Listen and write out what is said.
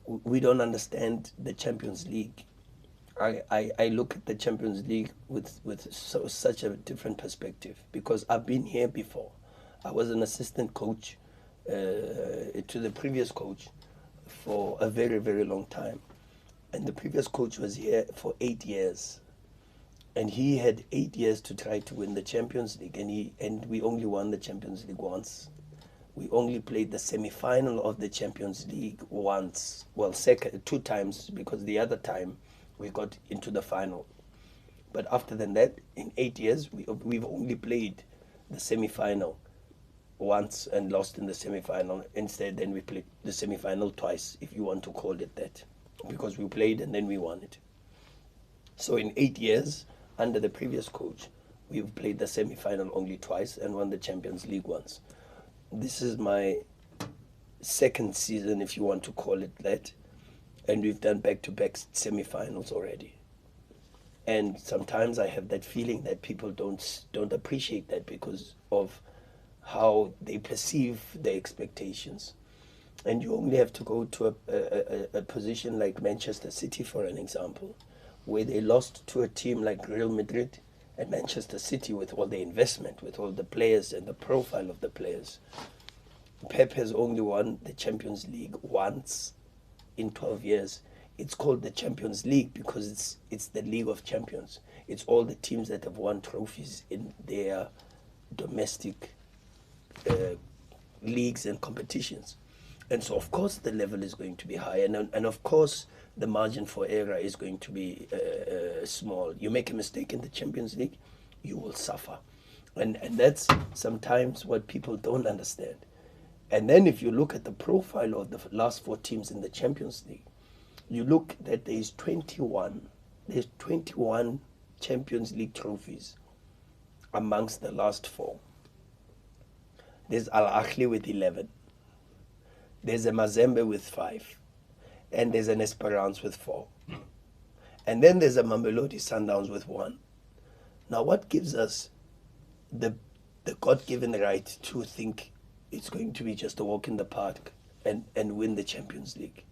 we don't understand the Champions League. I look at the Champions League with such a different perspective because I've been here before. I was an assistant coach to the previous coach for a very, very long time. And the previous coach was here for 8 years. And he had 8 years to try to win the Champions League. And we only won the Champions League once. We only played the semi-final of the Champions League once. Well, two times, because the other time we got into the final. But after that, in 8 years, we've only played the semi-final once and lost in the semi-final. Instead, then we played the semi-final twice, if you want to call it that, because we played and then we won it. So in 8 years, under the previous coach, we've played the semi-final only twice and won the Champions League once. This is my second season, if you want to call it that, and we've done back-to-back semi-finals already. And sometimes I have that feeling that people don't appreciate that because of how they perceive their expectations. And you only have to go to a position like Manchester City, for an example, where they lost to a team like Real Madrid and Manchester City with all the investment, with all the players and the profile of the players. Pep has only won the Champions League once in 12 years. It's called the Champions League because it's the League of Champions. It's all the teams that have won trophies in their domestic leagues and competitions. And so, of course, the level is going to be high. And of course, the margin for error is going to be small. You make a mistake in the Champions League, you will suffer. And that's sometimes what people don't understand. And then if you look at the profile of the last four teams in the Champions League, you look that there's 21 Champions League trophies amongst the last four. There's Al Ahly with 11. There's a Mazembe with 5. And there's an Esperance with 4. And then there's a Mamelodi Sundowns with 1. Now, what gives us the God-given right to think it's going to be just a walk in the park and win the Champions League?